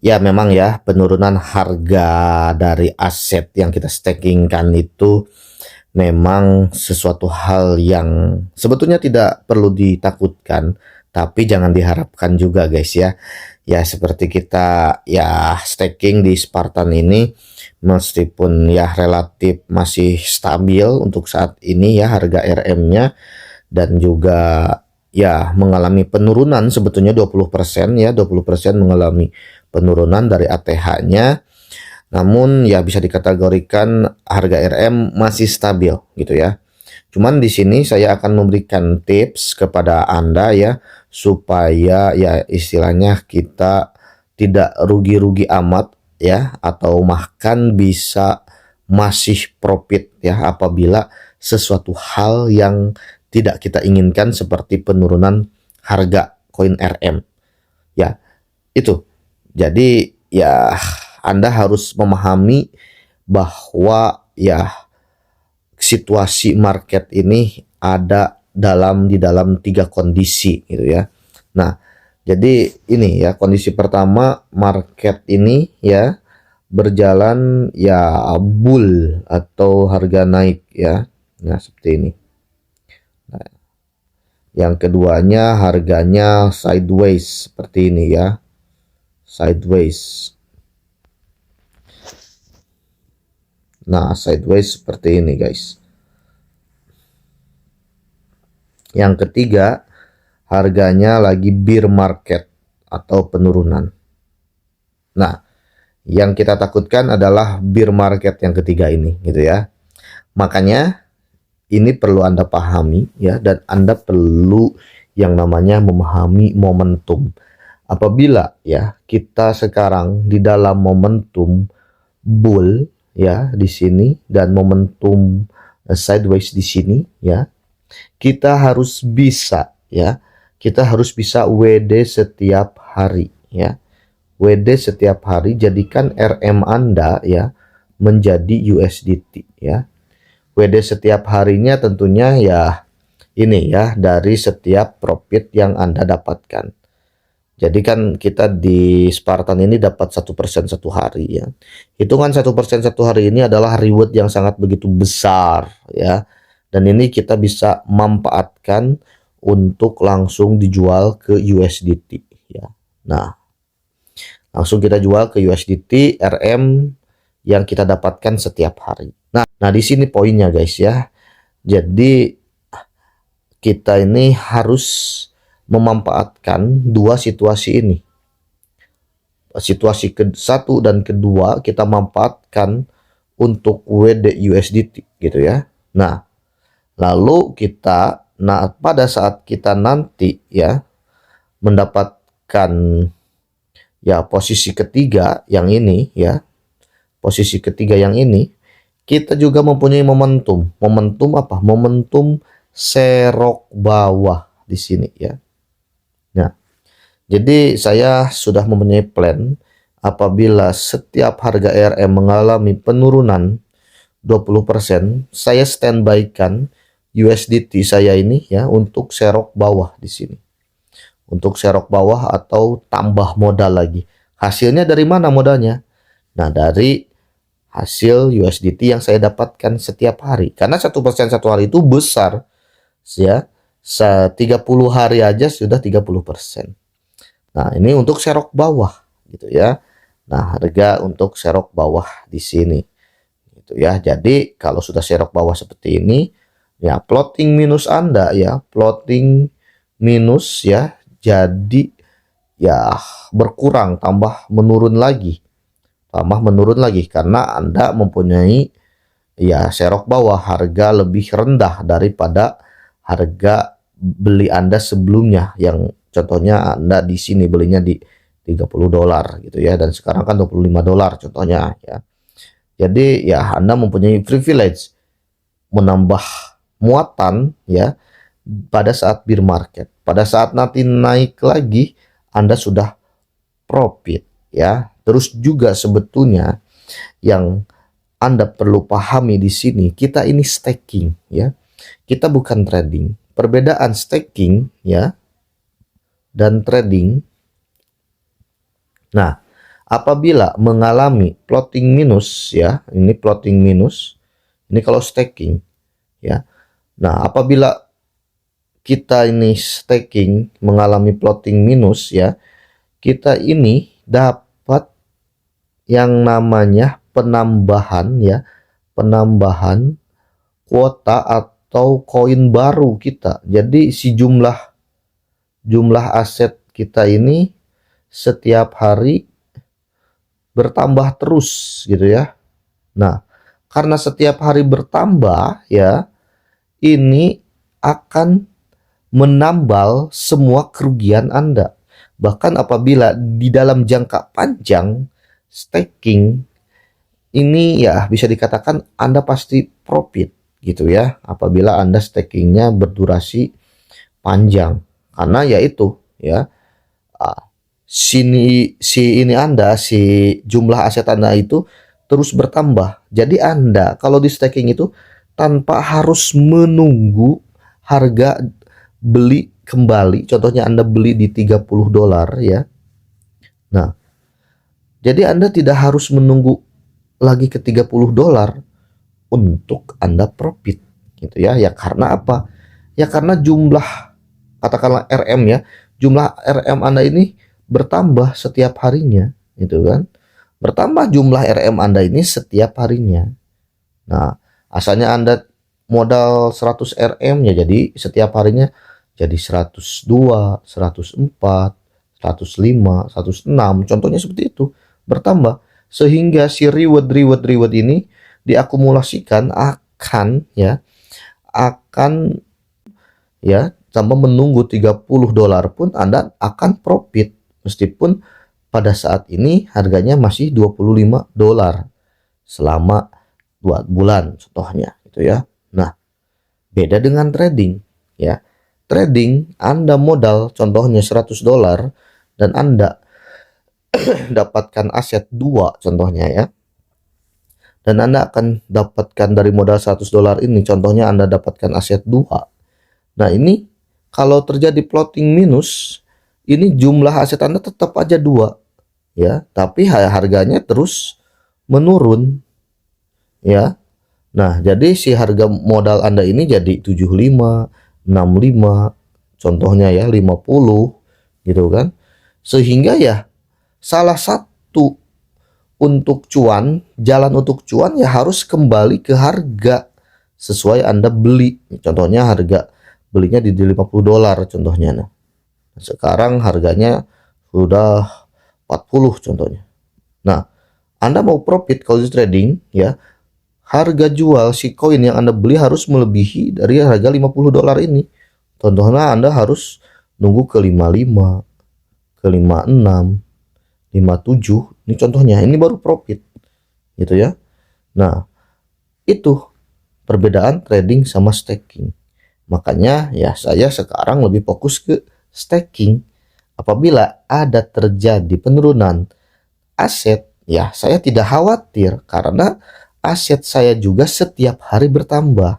Ya memang ya, penurunan harga dari aset yang kita stakingkan itu memang sesuatu hal yang sebetulnya tidak perlu ditakutkan, tapi jangan diharapkan juga guys ya. Ya seperti kita ya staking di Spartan ini, meskipun ya relatif masih stabil untuk saat ini ya harga RM-nya, dan juga ya mengalami penurunan sebetulnya 20% ya, 20% mengalami penurunan dari ATH-nya. Namun ya bisa dikategorikan harga RM masih stabil gitu ya. Cuman di sini saya akan memberikan tips kepada Anda ya, supaya ya istilahnya kita tidak rugi-rugi amat ya, atau bahkan bisa masih profit ya apabila sesuatu hal yang tidak kita inginkan seperti penurunan harga koin RM ya. Itu jadi ya Anda harus memahami bahwa ya situasi market ini ada di dalam tiga kondisi gitu ya. Nah, jadi ini ya kondisi pertama, market ini ya berjalan ya bull atau harga naik ya. Nah, seperti ini. Nah, yang keduanya harganya sideways seperti ini ya. Sideways. Nah, sideways seperti ini guys. Yang ketiga, harganya lagi bear market atau penurunan. Nah, yang kita takutkan adalah bear market yang ketiga ini gitu ya. Makanya ini perlu Anda pahami ya, dan Anda perlu yang namanya memahami momentum. Apabila ya kita sekarang di dalam momentum bull ya di sini, dan momentum sideways di sini ya, kita harus bisa ya, kita harus bisa WD setiap hari ya. WD setiap hari, jadikan RM Anda ya menjadi USDT ya. WD setiap harinya tentunya ya ini ya dari setiap profit yang Anda dapatkan. Jadi kan kita di Spartan ini dapat 1% satu hari ya. Hitungan 1% satu hari ini adalah reward yang sangat begitu besar ya. Dan ini kita bisa manfaatkan untuk langsung dijual ke USDT ya. Nah, langsung kita jual ke USDT RM yang kita dapatkan setiap hari. Nah di sini poinnya guys ya. Jadi kita ini harus memanfaatkan dua situasi ini. Situasi ke satu dan kedua kita manfaatkan untuk WD USDT gitu ya. Nah, lalu kita pada saat kita nanti ya mendapatkan ya posisi ketiga yang ini ya. Posisi ketiga yang ini, kita juga mempunyai momentum. Momentum apa? Momentum serok bawah di sini ya. Nah, jadi saya sudah mempunyai plan apabila setiap harga RM mengalami penurunan 20%, saya standby kan USDT saya ini ya untuk serok bawah di sini. Untuk serok bawah atau tambah modal lagi. Hasilnya dari mana modalnya? Nah, dari hasil USDT yang saya dapatkan setiap hari. Karena 1% satu hari itu besar ya. 30 hari aja sudah 30%. Nah, ini untuk serok bawah gitu ya. Nah, harga untuk serok bawah di sini gitu ya. Jadi kalau sudah serok bawah seperti ini ya, plotting minus Anda ya, plotting minus ya, jadi ya berkurang, tambah menurun lagi, karena Anda mempunyai ya serok bawah, harga lebih rendah daripada harga beli Anda sebelumnya, yang contohnya Anda di sini belinya di $30 gitu ya, dan sekarang kan $25 contohnya ya. Jadi ya Anda mempunyai privilege menambah muatan ya pada saat bear market. Pada saat nanti naik lagi Anda sudah profit ya. Terus juga sebetulnya yang Anda perlu pahami di sini, kita ini staking ya. Kita bukan trading. Perbedaan staking ya dan trading. Nah, apabila mengalami plotting minus ya, ini plotting minus, ini kalau staking ya. Nah, apabila kita ini staking mengalami plotting minus ya, kita ini dapat yang namanya penambahan ya, penambahan kuota atau koin baru kita. Jadi si jumlah aset kita ini setiap hari bertambah terus gitu ya. Nah, karena setiap hari bertambah ya, ini akan menambal semua kerugian Anda. Bahkan apabila di dalam jangka panjang staking ini ya bisa dikatakan Anda pasti profit gitu ya, apabila Anda stakingnya berdurasi panjang. Karena yaitu ya, si jumlah aset Anda itu terus bertambah. Jadi Anda kalau di staking itu tanpa harus menunggu harga beli kembali. Contohnya Anda beli di $30 ya. Nah, jadi Anda tidak harus menunggu lagi ke $30 untuk Anda profit gitu ya. Ya karena apa? Ya karena jumlah, katakanlah RM ya, jumlah RM Anda ini bertambah setiap harinya gitu kan. Bertambah jumlah RM Anda ini setiap harinya. Nah, asalnya Anda modal 100 RM ya, jadi setiap harinya jadi 102, 104, 105, 106. Contohnya seperti itu, bertambah sehingga si reward ini diakumulasikan akan tanpa menunggu $30 pun Anda akan profit, meskipun pada saat ini harganya masih $25 selama 2 bulan contohnya gitu ya. Nah, beda dengan trading ya. Trading Anda modal contohnya $100 dan Anda dapatkan aset 2 contohnya ya. Dan Anda akan dapatkan dari modal $100 ini contohnya Anda dapatkan aset 2. Nah, ini kalau terjadi plotting minus, ini jumlah aset Anda tetap aja 2 ya, tapi harganya terus menurun ya. Nah, jadi si harga modal Anda ini jadi 75, 65, contohnya ya 50 gitu kan. Sehingga ya salah satu untuk cuan, jalan untuk cuan ya harus kembali ke harga sesuai Anda beli. Contohnya harga belinya di $50 contohnya. Nah, sekarang harganya sudah 40 contohnya. Nah, Anda mau profit kalau di trading ya, harga jual si koin yang Anda beli harus melebihi dari harga $50 ini. Contohnya Anda harus nunggu ke 55, ke 56, 57. Ini contohnya, ini baru profit gitu ya. Nah, itu perbedaan trading sama staking. Makanya ya saya sekarang lebih fokus ke staking. Apabila ada terjadi penurunan aset, ya saya tidak khawatir karena aset saya juga setiap hari bertambah.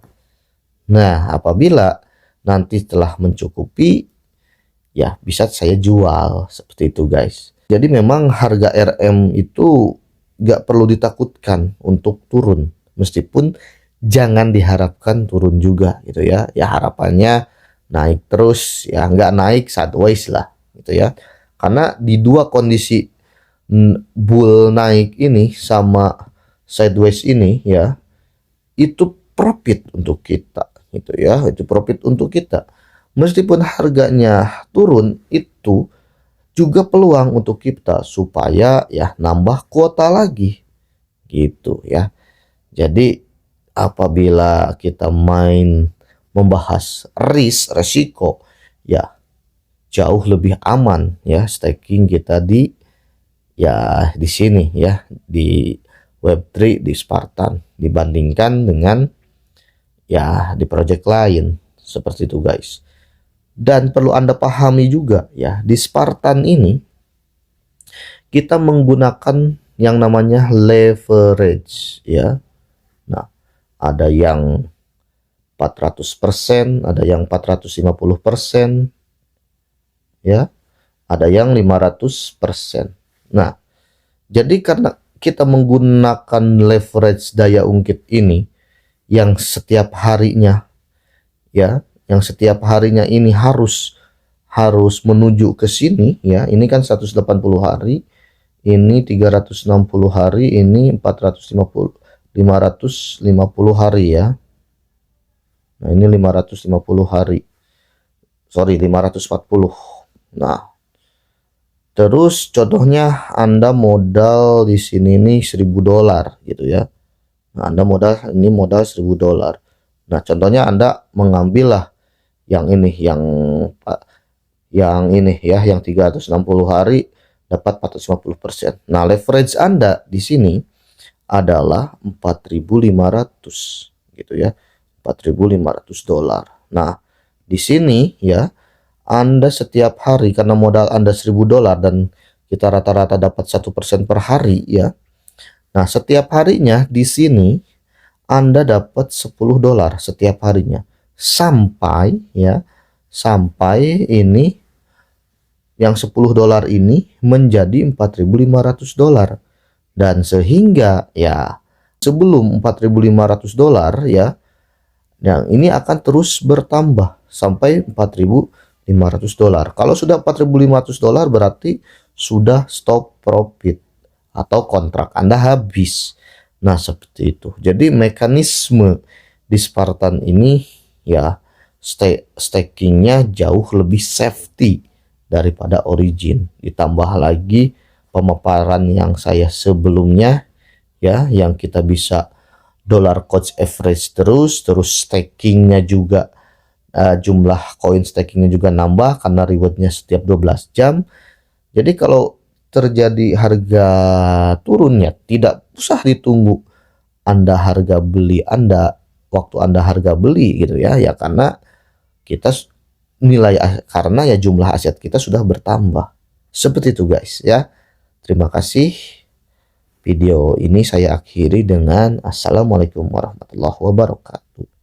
Nah, apabila nanti telah mencukupi, ya bisa saya jual seperti itu guys. Jadi memang harga RM itu gak perlu ditakutkan untuk turun, meskipun jangan diharapkan turun juga gitu ya. Ya harapannya naik terus ya, nggak naik sideways lah gitu ya. Karena di dua kondisi bull naik ini sama sideways ini ya, itu profit untuk kita gitu ya, itu profit untuk kita. Meskipun harganya turun, itu juga peluang untuk kita supaya ya nambah kuota lagi gitu ya. Jadi apabila kita membahas resiko ya, jauh lebih aman ya staking kita di sini ya, di Web3 di Spartan dibandingkan dengan ya di project lain seperti itu guys. Dan perlu Anda pahami juga ya, di Spartan ini kita menggunakan yang namanya leverage ya. Nah, ada yang 400%, ada yang 450% ya, ada yang 500%. Nah, Jadi karena kita menggunakan leverage daya ungkit ini yang setiap harinya ya, yang setiap harinya ini harus menuju ke sini ya. Ini kan 180 hari, ini 360 hari, ini 550 hari ya. Nah, ini 550 hari. Sorry, 540. Nah, terus contohnya Anda modal di sini nih $1.000 gitu ya. Nah, Anda modal $1.000. Nah, contohnya Anda mengambil lah yang ini, yang ini ya, yang 360 hari dapat 450%. Nah, leverage Anda di sini adalah 4.500 gitu ya. $4.500. Nah, di sini ya, Anda setiap hari karena modal Anda $1.000 dan kita rata-rata dapat 1% per hari ya. Nah, setiap harinya di sini Anda dapat $10 setiap harinya. Sampai ya, sampai ini yang $10 ini menjadi $4.500. Dan sehingga ya sebelum $4.500 ya, yang ini akan terus bertambah sampai $4.500. Kalau sudah $4.500 berarti sudah stop profit atau kontrak Anda habis. Nah, seperti itu. Jadi mekanisme di Spartan ini ya, stakingnya jauh lebih safety daripada Origin. Ditambah lagi pemaparan yang saya sebelumnya ya, yang kita bisa dollar cost average terus stakingnya juga, jumlah koin stakingnya juga nambah karena rewardnya setiap 12 jam. Jadi kalau terjadi harga turunnya tidak usah ditunggu Anda harga beli Anda waktu Anda harga beli gitu ya, ya karena kita karena ya jumlah aset kita sudah bertambah. Seperti itu guys ya. Terima kasih. Video ini saya akhiri dengan assalamualaikum warahmatullahi wabarakatuh.